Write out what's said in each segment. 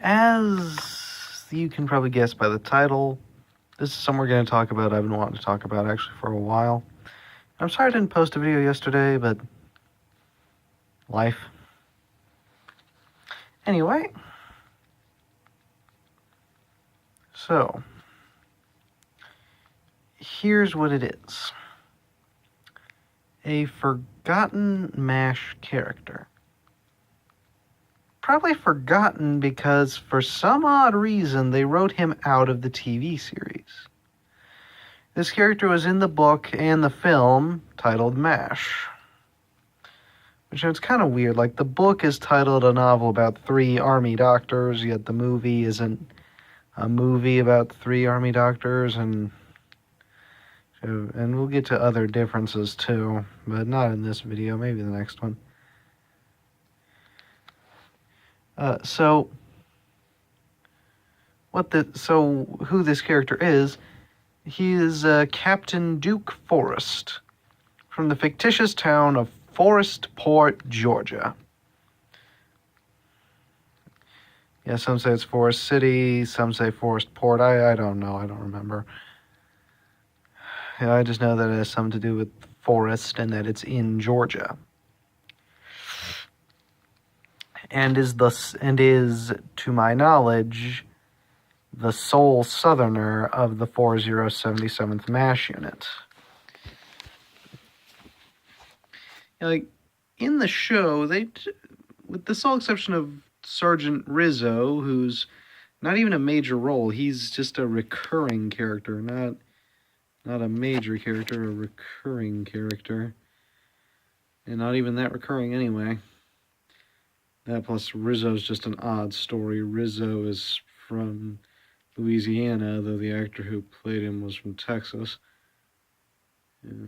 As you can probably guess by the title, this is something we're going to talk about. I've been wanting to talk about actually for a while. I'm sorry I didn't post a video yesterday, but life. Anyway, so here's what it is. A forgotten MASH character. Probably forgotten because for some odd reason they wrote him out of the TV series. This character was in the book and the film titled MASH. Which is kind of weird. Like, the book is titled A Novel About 3 Army Doctors, yet the movie isn't a movie about 3 Army doctors, and we'll get to other differences too, but not in this video, maybe the next one. So who this character is, he is Captain Duke Forrest from the fictitious town of Forestport, Georgia. Yeah, some say it's Forest City, some say Forestport. I don't know, I don't remember. Yeah, I just know that it has something to do with forest and that it's in Georgia. And is, to my knowledge, the sole Southerner of the 4077th MASH unit. Like, in the show, with the sole exception of Sergeant Rizzo, who's not even a major role, he's just a recurring character, not a major character, a recurring character. And not even that recurring anyway. That plus Rizzo's just an odd story. Rizzo is from Louisiana, though the actor who played him was from Texas. Yeah.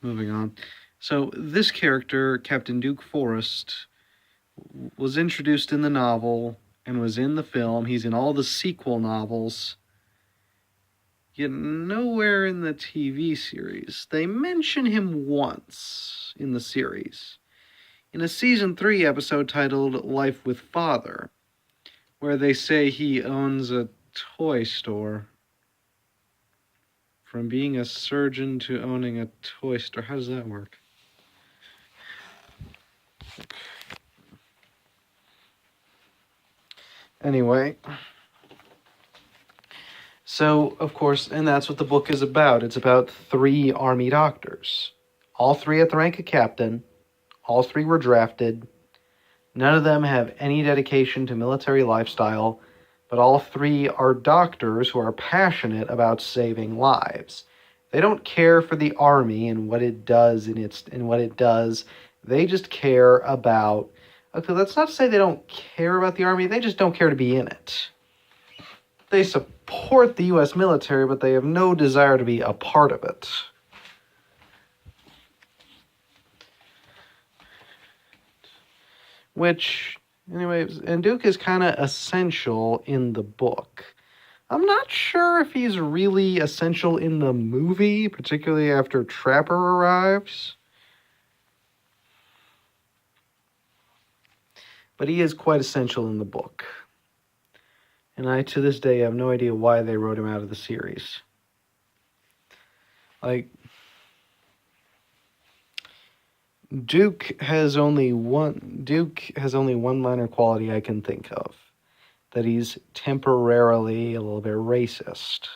Moving on. So this character, Captain Duke Forrest, was introduced in the novel and was in the film. He's in all the sequel novels, yet nowhere in the TV series. They mention him once in the series, in a Season 3 episode titled Life with Father, where they say he owns a toy store. From being a surgeon to owning a toy store. How does that work? Anyway. So, of course, and that's what the book is about. It's about 3 Army doctors. All 3 at the rank of captain. All 3 were drafted. None of them have any dedication to military lifestyle, but all 3 are doctors who are passionate about saving lives. They don't care for the Army and what it does They just care about... Okay, that's not to say they don't care about the Army. They just don't care to be in it. They support the U.S. military, but they have no desire to be a part of it. Which, anyways, and Duke is kind of essential in the book. I'm not sure if he's really essential in the movie, particularly after Trapper arrives. But he is quite essential in the book. And I, to this day, have no idea why they wrote him out of the series. Like, Duke has only one minor quality I can think of. That he's temporarily a little bit racist.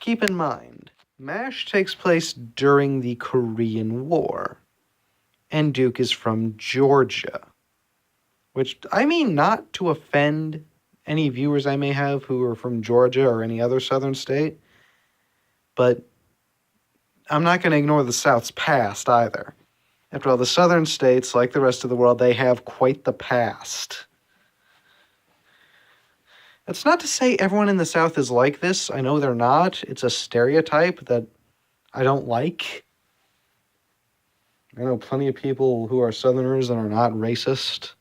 Keep in mind, MASH takes place during the Korean War. And Duke is from Georgia. Which, I mean, not to offend any viewers I may have who are from Georgia or any other southern state, but I'm not going to ignore the South's past either. After all, the southern states, like the rest of the world, they have quite the past. That's not to say everyone in the South is like this. I know they're not. It's a stereotype that I don't like. I know plenty of people who are Southerners and are not racist.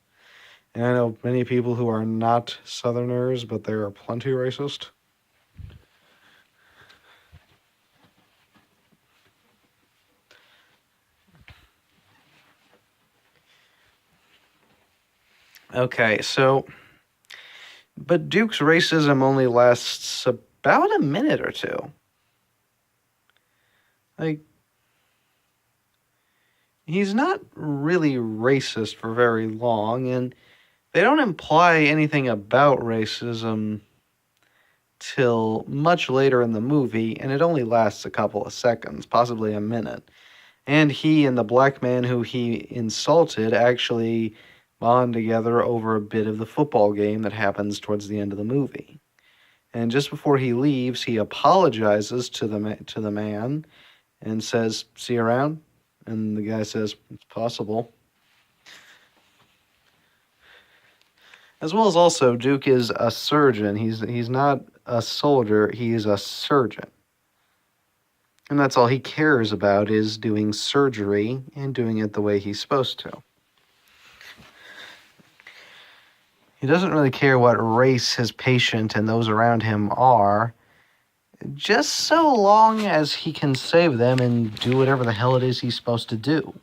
And I know many people who are not Southerners, but they are plenty racist. Okay, so, but Duke's racism only lasts about a minute or two. Like, he's not really racist for very long, and they don't imply anything about racism till much later in the movie, and it only lasts a couple of seconds, possibly a minute. And he and the black man who he insulted actually bond together over a bit of the football game that happens towards the end of the movie. And just before he leaves, he apologizes to the man and says, "See you around." And the guy says, "It's possible." As well as also, Duke is a surgeon. He's not a soldier. He is a surgeon. And that's all he cares about is doing surgery and doing it the way he's supposed to. He doesn't really care what race his patient and those around him are, just so long as he can save them and do whatever the hell it is he's supposed to do.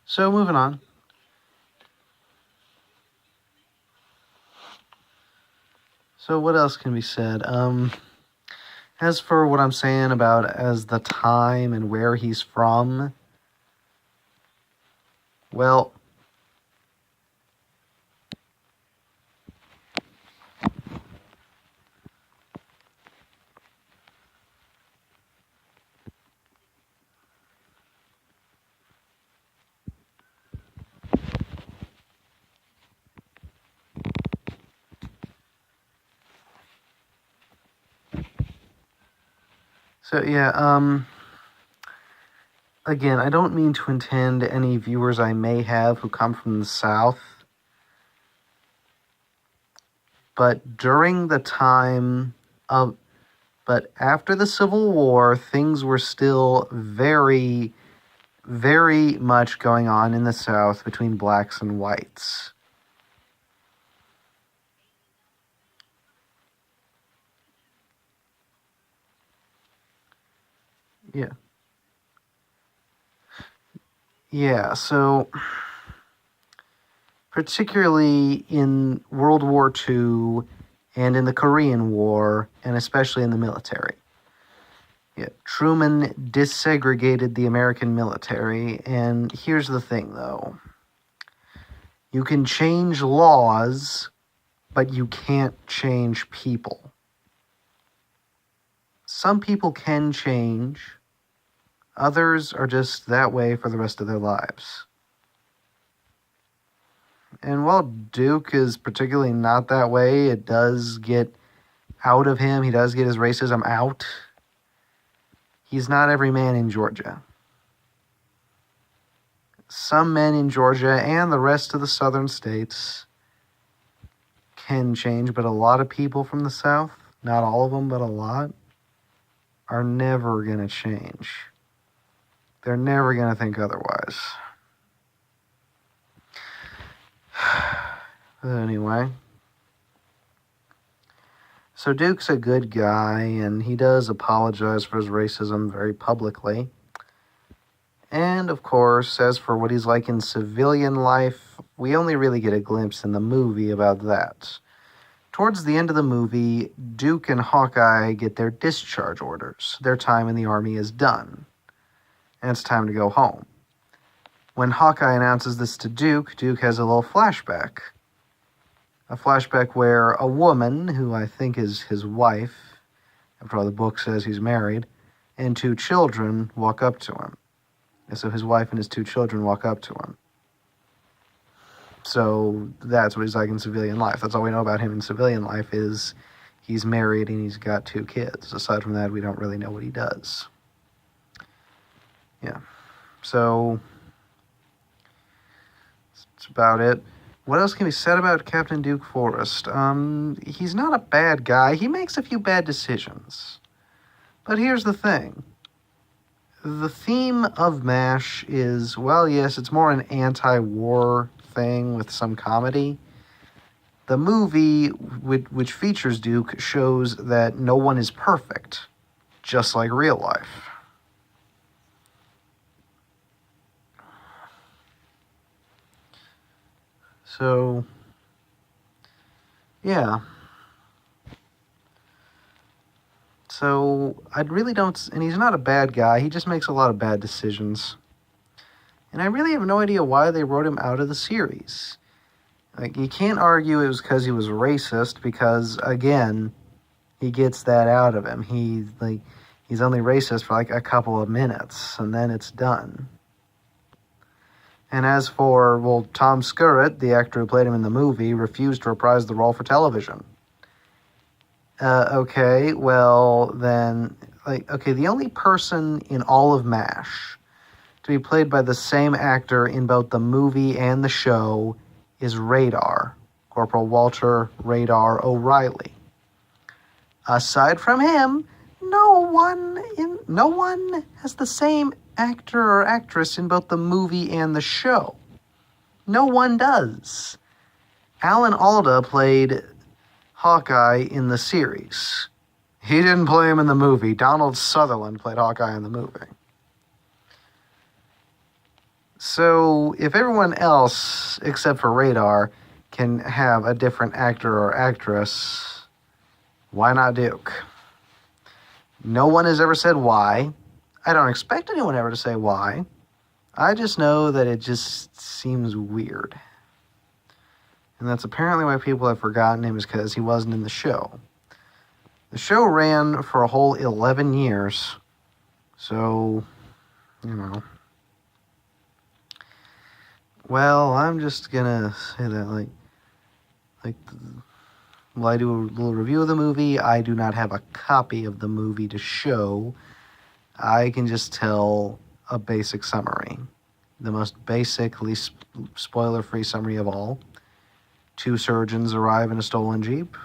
So, moving on. So, what else can be said? As for what I'm saying about as the time and where he's from, well, so yeah, again, I don't mean to intend any viewers I may have who come from the South, but during the time of, but after the Civil War, things were still very, very much going on in the South between blacks and whites. Yeah. Yeah, so particularly in World War II and in the Korean War, and especially in the military. Yeah, Truman desegregated the American military, and here's the thing, though. You can change laws, but you can't change people. Some people can change, others are just that way for the rest of their lives. And while Duke is particularly not that way, it does get out of him. He does get his racism out. He's not every man in Georgia. Some men in Georgia and the rest of the southern states can change, but a lot of people from the South, not all of them, but a lot, are never going to change. They're never going to think otherwise. But anyway, so Duke's a good guy, and he does apologize for his racism very publicly. And, of course, as for what he's like in civilian life, we only really get a glimpse in the movie about that. Towards the end of the movie, Duke and Hawkeye get their discharge orders. Their time in the Army is done, and it's time to go home. When Hawkeye announces this to Duke, Duke has a little flashback. A flashback where a woman, who I think is his wife, after all the book says he's married, and 2 children walk up to him. And so his wife and his 2 children walk up to him. So that's what he's like in civilian life. That's all we know about him in civilian life is he's married and he's got 2 kids. Aside from that, we don't really know what he does. Yeah. So that's about it. What else can be said about Captain Duke Forrest? He's not a bad guy. He makes a few bad decisions. But here's the thing. The theme of MASH is, well, yes, it's more an anti-war thing with some comedy. The movie, which features Duke, shows that no one is perfect, just like real life. So, yeah. So, I really don't... And he's not a bad guy. He just makes a lot of bad decisions. And I really have no idea why they wrote him out of the series. Like, you can't argue it was because he was racist, because, again, he gets that out of him. He's only racist for, like, a couple of minutes, and then it's done. And as for, well, Tom Skerritt, the actor who played him in the movie, refused to reprise the role for television. Okay, well, then, the only person in all of MASH to be played by the same actor in both the movie and the show is Radar, Corporal Walter Radar O'Reilly. Aside from him, no one has the same actor or actress in both the movie and the show. No one does. Alan Alda played Hawkeye in the series. He didn't play him in the movie. Donald Sutherland played Hawkeye in the movie. So, if everyone else, except for Radar, can have a different actor or actress, why not Duke? No one has ever said why. I don't expect anyone ever to say why. I just know that it just seems weird. And that's apparently why people have forgotten him, is because he wasn't in the show. The show ran for a whole 11 years. So, Well, I'm just gonna say that, while I do a little review of the movie, I do not have a copy of the movie to show. I can just tell a basic summary. The most basic, least spoiler-free summary of all. 2 surgeons arrive in a stolen Jeep.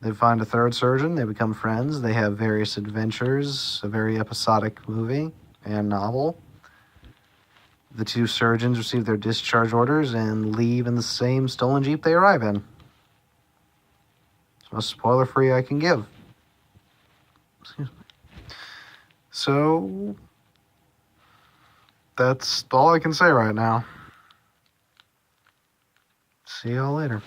They find a third surgeon. They become friends. They have various adventures. A very episodic movie and novel. The 2 surgeons receive their discharge orders and leave in the same stolen Jeep they arrive in. It's the most spoiler-free I can give. Excuse me. So, that's all I can say right now. See y'all later.